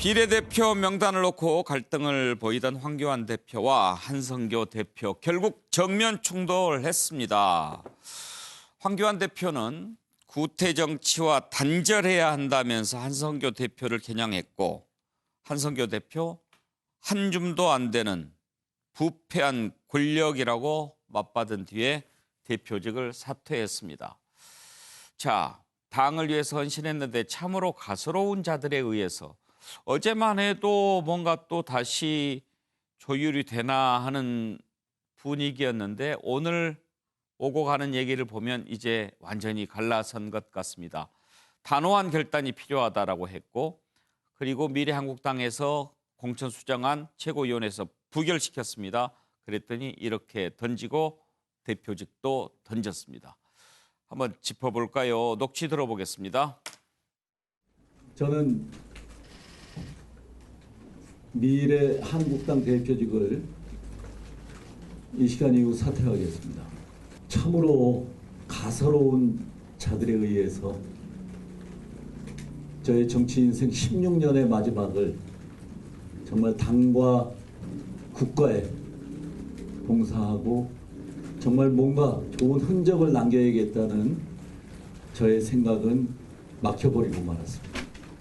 비례대표 명단을 놓고 갈등을 보이던 황교안 대표와 한성교 대표 결국 정면 충돌했습니다. 황교안 대표는 구태 정치와 단절해야 한다면서 한성교 대표를 겨냥했고, 한성교 대표 한 줌도 안 되는 부패한 권력이라고 맞받은 뒤에 대표직을 사퇴했습니다. 자, 당을 위해서 헌신했는데 참으로 가소로운 자들에 의해서 어제만 해도 뭔가 또 다시 조율이 되나 하는 분위기였는데 오늘 오고 가는 얘기를 보면 이제 완전히 갈라선 것 같습니다. 단호한 결단이 필요하다라고 했고, 그리고 미래한국당에서 공천수정안 최고위원회에서 부결시켰습니다. 그랬더니 이렇게 던지고 대표직도 던졌습니다. 한번 짚어볼까요? 녹취 들어보겠습니다. 저는 미래한국당 대표직을 이 시간 이후 사퇴하겠습니다. 참으로 가소로운 자들에 의해서 저의 정치 인생 16년의 마지막을 정말 당과 국가에 봉사하고 정말 뭔가 좋은 흔적을 남겨야겠다는 저의 생각은 막혀버리고 말았습니다.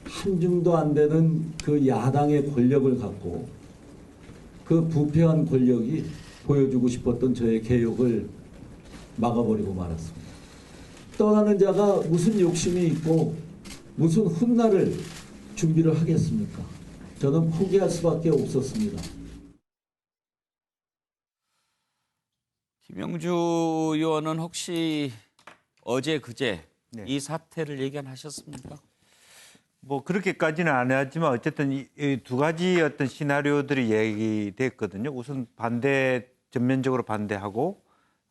한 줌도 안 되는 그 야당의 권력을 갖고 그 부패한 권력이 보여주고 싶었던 저의 개혁을 막아버리고 말았습니다. 떠나는 자가 무슨 욕심이 있고 무슨 훗날을 준비를 하겠습니까? 저는 포기할 수밖에 없었습니다. 김영주 의원은 혹시 어제 그제 이 사태를 예견하셨습니까? 뭐 그렇게까지는 안 하지만 어쨌든 이 두 가지 어떤 시나리오들이 얘기됐거든요. 우선 전면적으로 반대하고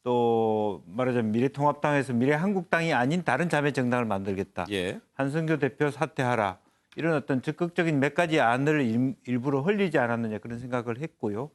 또 말하자면 미래통합당에서 미래한국당이 아닌 다른 자매 정당을 만들겠다. 예. 한성교 대표 사퇴하라. 이런 어떤 적극적인 몇 가지 안을 일부러 흘리지 않았느냐 그런 생각을 했고요.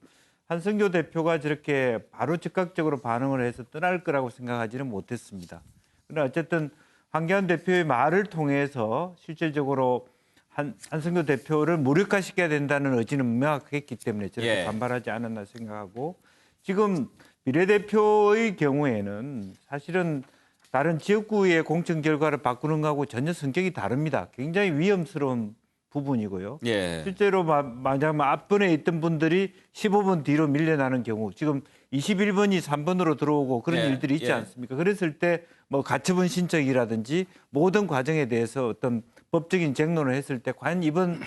한성교 대표가 저렇게 바로 즉각적으로 반응을 해서 떠날 거라고 생각하지는 못했습니다. 그러나 어쨌든 황교안 대표의 말을 통해서 실질적으로 한성교 대표를 무력화시켜야 된다는 의지는 명확했기 때문에 저렇게 반발하지 않았나 생각하고, 지금 비례대표의 경우에는 사실은 다른 지역구의 공천 결과를 바꾸는 거하고 전혀 성격이 다릅니다. 굉장히 위험스러운 부분이고요. 실제로 만약 앞번에 있던 분들이 15번 뒤로 밀려나는 경우, 지금 21번이 3번으로 들어오고 그런 일들이 있지 않습니까? 그랬을 때 뭐 가처분 신청이라든지 모든 과정에 대해서 어떤 법적인 쟁론을 했을 때 과연 이번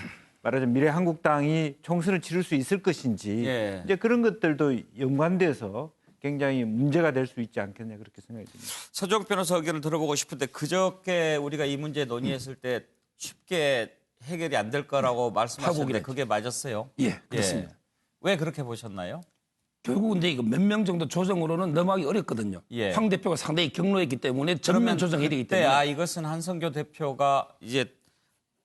말하자면 미래한국당이 총선을 치를 수 있을 것인지 이제 그런 것들도 연관돼서 굉장히 문제가 될 수 있지 않겠냐 그렇게 생각이 듭니다. 서정욱 변호사 의견을 들어보고 싶은데 그저께 우리가 이 문제 논의했을 때 쉽게 해결이 안 될 거라고 말씀하셨는데 그게 맞았어요? 예, 그렇습니다. 왜 그렇게 보셨나요? 결국 이제 이거 몇 명 정도 조정으로는 넘어가기 어렵거든요. 황 대표가 상당히 경로했기 때문에 전면 조정해야 되기 때문에. 이것은 한성교 대표가 이제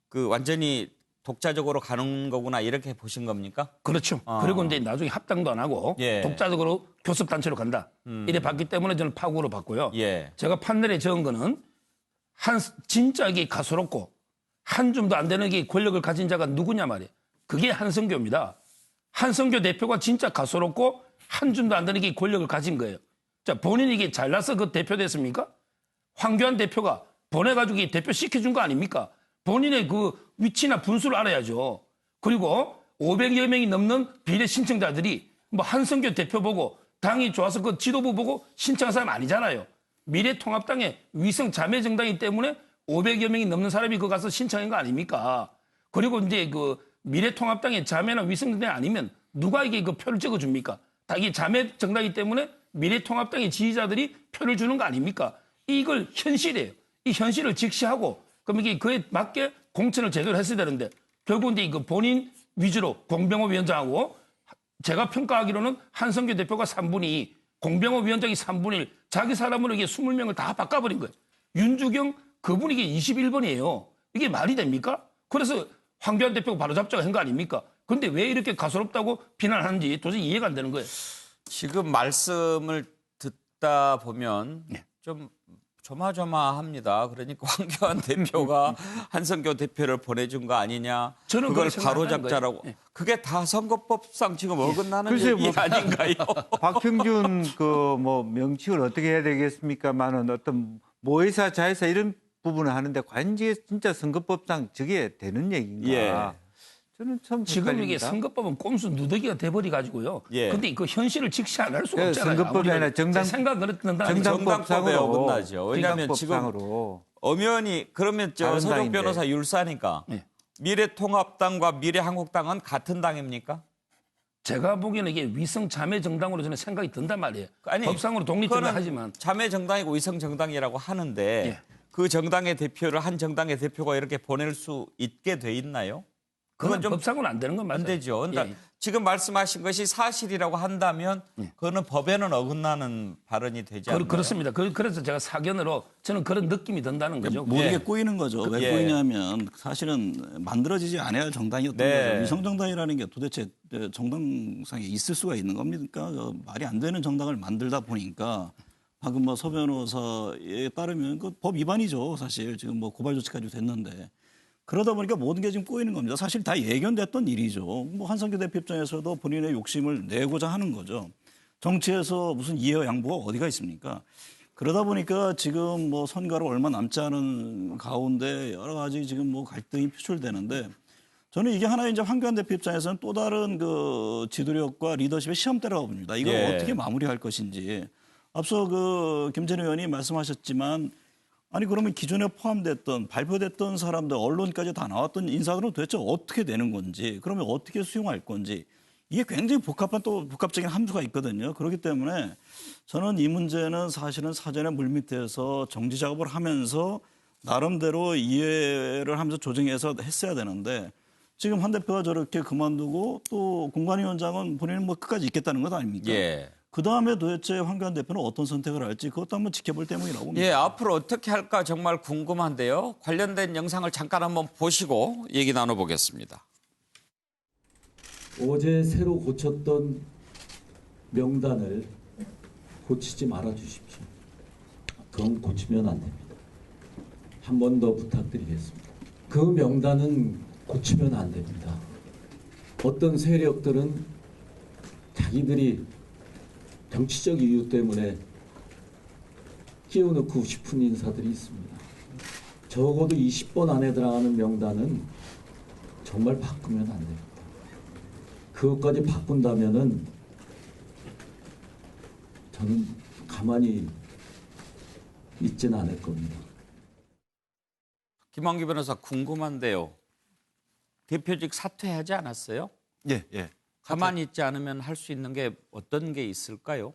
그 완전히 독자적으로 가는 거구나 이렇게 보신 겁니까? 그렇죠. 그리고 이제 나중에 합당도 안 하고 독자적으로 교섭단체로 간다. 이래 봤기 때문에 저는 파국으로 봤고요. 제가 판단에 적은 거는 진짜 이게 가소롭고 한 줌도 안 되는 게 권력을 가진 자가 누구냐 말이에요. 그게 한성교입니다. 한성교 대표가 진짜 가소롭고 한 줌도 안 되는 게 권력을 가진 거예요. 자, 본인이 이게 잘나서 그 대표 됐습니까? 황교안 대표가 보내가지고 이 대표 시켜준 거 아닙니까? 본인의 그 위치나 분수를 알아야죠. 그리고 500여 명이 넘는 비례 신청자들이 뭐 한성교 대표 보고 당이 좋아서 그 지도부 보고 신청한 사람 아니잖아요. 미래통합당의 위성 자매 정당이기 때문에 500여 명이 넘는 사람이 그 가서 신청한 거 아닙니까? 그리고 이제 그 미래통합당의 자매나 위성 정당이 아니면 누가 이게 그 표를 찍어줍니까? 다 이게 자매 정당이기 때문에 미래통합당의 지지자들이 표를 주는 거 아닙니까? 이걸 현실이에요. 이 현실을 직시하고 그럼 이게 그에 맞게 공천을 제대로 했어야 되는데 결국 이제 그 본인 위주로 공병호 위원장하고 제가 평가하기로는 한성교 대표가 3분의 2, 공병호 위원장이 3분의 1, 자기 사람으로 이게 20명을 다 바꿔버린 거예요. 윤주경 그분이 이게 21번이에요. 이게 말이 됩니까? 그래서 황교안 대표가 바로잡자고 한 거 아닙니까? 그런데 왜 이렇게 가소롭다고 비난하는지 도저히 이해가 안 되는 거예요. 지금 말씀을 듣다 보면 좀 조마조마합니다. 그러니까 황교안 대표가 한성교 대표를 보내준 거 아니냐. 저는 그걸 그렇게 바로 생각하는 잡자라고. 거예요. 그게 다 선거법상 지금 어긋나는 글쎄요, 얘기 뭐 아닌가요? 박형준 그 뭐 명칭을 어떻게 해야 되겠습니까만은 어떤 모의사 자의사 이런 부분을 하는데 과연 이게 진짜 선거법상 저게 되는 얘기인가? 예. 저는 참 지금 이게 헷갈립니다. 선거법은 꼼수 누더기가 돼버려 가지고요. 예. 근데 그 현실을 직시 안 할 수가 그 없잖아요. 선거법이 아무리 아니라 정당- 제 생각은 그렇다. 정당법에 어긋나죠. 왜냐하면 지금 정당법상으로 엄연히 그러면 저 다른 서종 당인데. 변호사 율사니까 예. 미래통합당과 미래한국당은 같은 당입니까? 제가 보기에는 이게 위성 자매 정당으로 저는 생각이 든단 말이에요. 아니, 법상으로 독립된다 그거는 하지만 자매 정당이고 위성 정당이라고 하는데 예. 그 정당의 대표를 한 정당의 대표가 이렇게 보낼 수 있게 돼 있나요? 그건 좀 법상으로는 안 되는 건 맞아요. 안 되죠. 그러니까 예. 지금 말씀하신 것이 사실이라고 한다면 그거는 법에는 어긋나는 발언이 되지 않나요? 그렇습니다. 그래서 제가 사견으로 저는 그런 느낌이 든다는 거죠. 모르게 예. 꼬이는 거죠. 왜 예. 꼬이냐면 사실은 만들어지지 않아야 할 정당이었던 네. 거죠. 위성정당이라는 게 도대체 정당상에 있을 수가 있는 겁니까? 말이 안 되는 정당을 만들다 보니까 방금 뭐 서 변호사에 따르면 그 법 위반이죠. 사실 지금 뭐 고발 조치까지 됐는데 그러다 보니까 모든 게 지금 꼬이는 겁니다. 사실 다 예견됐던 일이죠. 뭐 한성규 대표 입장에서도 본인의 욕심을 내고자 하는 거죠. 정치에서 무슨 이해와 양보가 어디가 있습니까? 그러다 보니까 지금 뭐 선거로 얼마 남지 않은 가운데 여러 가지 지금 뭐 갈등이 표출되는데 저는 이게 하나의 이제 황교안 대표 입장에서는 또 다른 그 지도력과 리더십의 시험대라고 봅니다. 이걸 예. 어떻게 마무리할 것인지. 앞서 그 김전 의원이 말씀하셨지만 아니 그러면 기존에 포함됐던 발표됐던 사람들 언론까지 다 나왔던 인사들은 도대체 어떻게 되는 건지 그러면 어떻게 수용할 건지 이게 굉장히 복합적인 함수가 있거든요. 그렇기 때문에 저는 이 문제는 사실은 사전에 물밑에서 정지 작업을 하면서 나름대로 이해를 하면서 조정해서 했어야 되는데 지금 한 대표가 저렇게 그만두고 또 공관위원장은 본인은 뭐 끝까지 있겠다는 것 아닙니까? 예. 그다음에 도대체 황교안 대표는 어떤 선택을 할지 그것도 한번 지켜볼 대목이라고 봅니다. 예, 앞으로 어떻게 할까 정말 궁금한데요. 관련된 영상을 잠깐 한번 보시고 얘기 나눠보겠습니다. 어제 새로 고쳤던 명단을 고치지 말아 주십시오. 그건 고치면 안 됩니다. 한 번 더 부탁드리겠습니다. 그 명단은 고치면 안 됩니다. 어떤 세력들은 자기들이 정치적 이유 때문에 끼워넣고 싶은 인사들이 있습니다. 적어도 20번 안에 들어가는 명단은 정말 바꾸면 안 됩니다. 그것까지 바꾼다면은 저는 가만히 있지는 않을 겁니다. 김한규 변호사 궁금한데요. 대표직 사퇴하지 않았어요? 예, 예. 가만히 있지 않으면 할 수 있는 게 어떤 게 있을까요?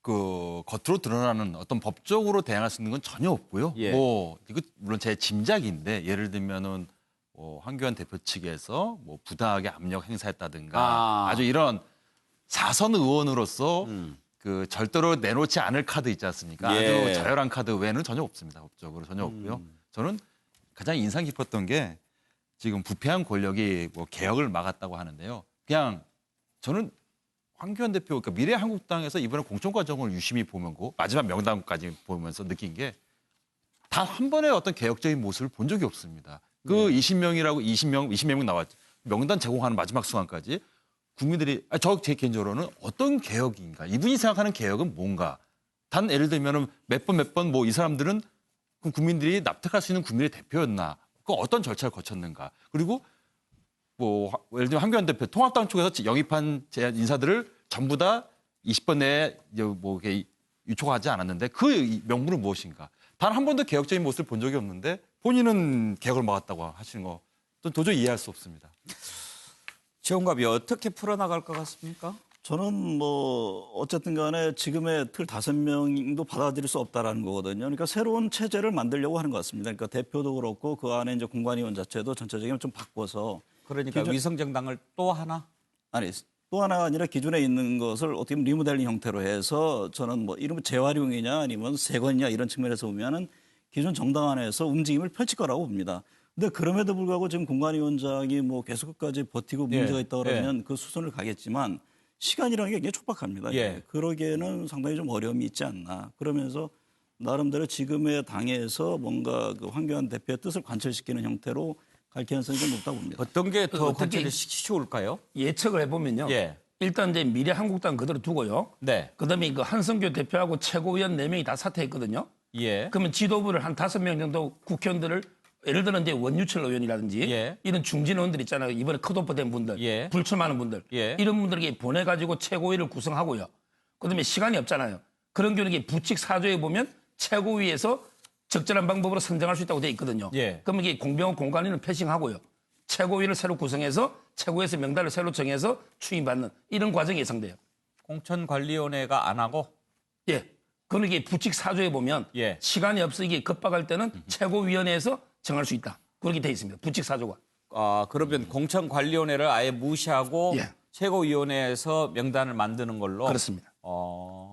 그 겉으로 드러나는 어떤 법적으로 대항할 수 있는 건 전혀 없고요. 예. 뭐 이거 물론 제 짐작인데 예를 들면은 황교안 대표 측에서 뭐 부당하게 압력 행사했다든가 아주 이런 사선 의원으로서 그 절대로 내놓지 않을 카드 있지 않습니까? 예. 아주 자열한 카드 외에는 전혀 없습니다. 법적으로 전혀 없고요. 저는 가장 인상 깊었던 게 지금 부패한 권력이 뭐 개혁을 막았다고 하는데요. 그냥 저는 황교안 대표, 그러니까 미래한국당에서 이번에 공천 과정을 유심히 보면고 마지막 명단까지 보면서 느낀 게 단 한 번의 어떤 개혁적인 모습을 본 적이 없습니다. 그 20명 나왔죠. 명단 제공하는 마지막 순간까지 국민들이 제 개인적으로는 어떤 개혁인가? 이분이 생각하는 개혁은 뭔가? 단 예를 들면은 몇 번 뭐 이 사람들은 그럼 국민들이 납득할 수 있는 국민의 대표였나? 그 어떤 절차를 거쳤는가? 그리고 뭐 예를 들면 황교안 대표 통합당 쪽에서 영입한 인사들을 전부 다 20번 내에 뭐 유촉하지 않았는데 그 명분은 무엇인가? 단 한 번도 개혁적인 모습을 본 적이 없는데 본인은 개혁을 막았다고 하시는 거 도저히 이해할 수 없습니다. 지원갑이 어떻게 풀어나갈 것 같습니까? 저는 뭐 어쨌든 간에 지금의 틀 5명도 받아들일 수 없다라는 거거든요. 그러니까 새로운 체제를 만들려고 하는 것 같습니다. 그러니까 대표도 그렇고 그 안에 이제 공관위원 자체도 전체적으로 좀 바꿔서 그러니까 위성정당을 또 하나? 아니 또 하나가 아니라 기존에 있는 것을 어떻게 보면 리모델링 형태로 해서 저는 뭐 이러면 재활용이냐 아니면 재건이냐 이런 측면에서 보면은 기존 정당 안에서 움직임을 펼칠 거라고 봅니다. 근데 그럼에도 불구하고 지금 공관위원장이 뭐 계속 끝까지 버티고 문제가 있다 그러면 그 수순을 가겠지만 시간이라는 게 굉장히 촉박합니다. 예. 그러기에는 상당히 좀 어려움이 있지 않나. 그러면서 나름대로 지금의 당에서 뭔가 그 황교안 대표의 뜻을 관철시키는 형태로 갈 가능성이 좀 높다고 봅니다. 어떤 게 더 어떻게- 관철을 쉬울까요? 예측을 해보면요. 예. 일단 이제 미래 한국당 그대로 두고요. 네. 그다음에 그 한성교 대표하고 최고위원 4명이 다 사퇴했거든요. 예. 그러면 지도부를 한 5명 정도 국회의원들을 예를 들어 이제 원유철 의원이라든지 예. 이런 중진 의원들 있잖아요. 이번에 컷오프 된 분들, 예. 불출마하는 분들 예. 이런 분들에게 보내가지고 최고위를 구성하고요. 그다음에 시간이 없잖아요. 그런 경우에 부칙 4조에 보면 최고위에서 적절한 방법으로 선정할 수 있다고 돼 있거든요. 예. 그러면 이게 공병 공관위는 패싱하고요. 최고위를 새로 구성해서 최고위에서 명단을 새로 정해서 추임받는 이런 과정이 예상돼요. 공천관리위원회가 안 하고 예. 그럼 이게 부칙 4조에 보면 예. 시간이 없어 이게 급박할 때는 최고위원회에서 정할 수 있다. 그렇게 돼 있습니다. 부칙 4조가. 그러면 공천관리위원회를 아예 무시하고 예. 최고위원회에서 명단을 만드는 걸로 그렇습니다.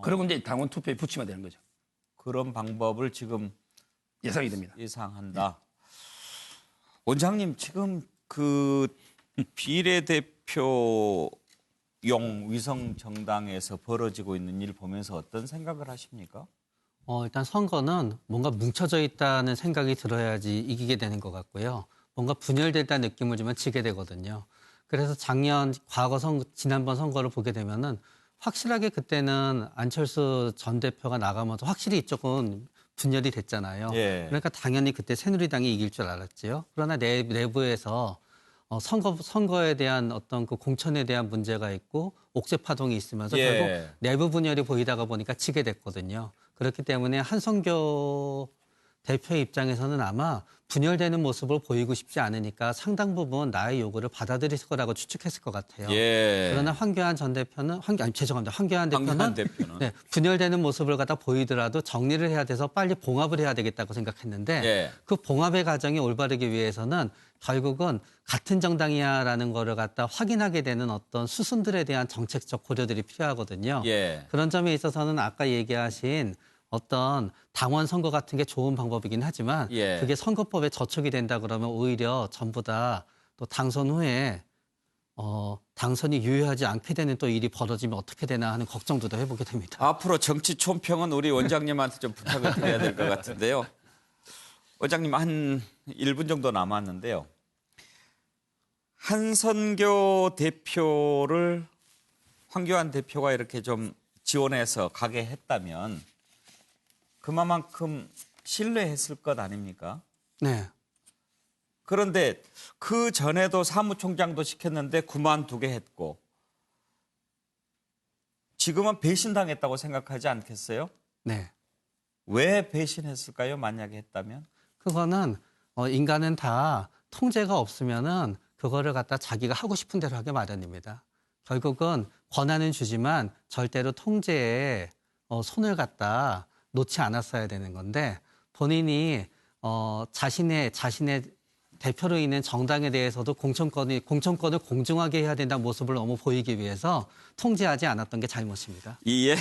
그리고 이제 당원 투표에 붙이면 되는 거죠. 그런 방법을 지금 예상이 됩니다. 예상한다. 원장님 지금 그 비례대표용 위성 정당에서 벌어지고 있는 일 보면서 어떤 생각을 하십니까? 일단 선거는 뭔가 뭉쳐져 있다는 생각이 들어야지 이기게 되는 것 같고요. 뭔가 분열됐다는 느낌을 주면 지게 되거든요. 그래서 지난번 선거를 보게 되면은 확실하게 그때는 안철수 전 대표가 나가면서 확실히 이쪽은 분열이 됐잖아요. 예. 그러니까 당연히 그때 새누리당이 이길 줄 알았지요. 그러나 내부에서 선거에 대한 어떤 그 공천에 대한 문제가 있고 옥죄 파동이 있으면서 예. 결국 내부 분열이 보이다가 보니까 지게 됐거든요. 그렇기 때문에 한성교 대표의 입장에서는 아마 분열되는 모습을 보이고 싶지 않으니까 상당 부분 나의 요구를 받아들일 거라고 추측했을 것 같아요. 예. 그러나 황교안 대표는 황교안 대표는 네, 분열되는 모습을 갖다 보이더라도 정리를 해야 돼서 빨리 봉합을 해야 되겠다고 생각했는데 예. 그 봉합의 과정이 올바르기 위해서는 결국은 같은 정당이야라는 거를 갖다 확인하게 되는 어떤 수순들에 대한 정책적 고려들이 필요하거든요. 예. 그런 점에 있어서는 아까 얘기하신 어떤 당원 선거 같은 게 좋은 방법이긴 하지만 예. 그게 선거법에 저촉이 된다 그러면 오히려 전부 다 또 당선 후에 당선이 유효하지 않게 되는 또 일이 벌어지면 어떻게 되나 하는 걱정도 더 해보게 됩니다. 앞으로 정치 촌평은 우리 원장님한테 좀 부탁을 드려야 될 것 같은데요. 원장님 한 1분 정도 남았는데요. 한선교 대표를 황교안 대표가 이렇게 좀 지원해서 가게 했다면 그만큼 신뢰했을 것 아닙니까? 네. 그런데 그 전에도 사무총장도 시켰는데 그만두게 했고 지금은 배신당했다고 생각하지 않겠어요? 네. 왜 배신했을까요? 만약에 했다면? 그거는 인간은 다 통제가 없으면은 그거를 갖다 자기가 하고 싶은 대로 하게 마련입니다. 결국은 권한은 주지만 절대로 통제에 손을 갖다 놓지 않았어야 되는 건데 본인이 자신의 대표로 있는 정당에 대해서도 공천권을 공정하게 해야 된다는 모습을 너무 보이기 위해서 통제하지 않았던 게 잘못입니다. 예.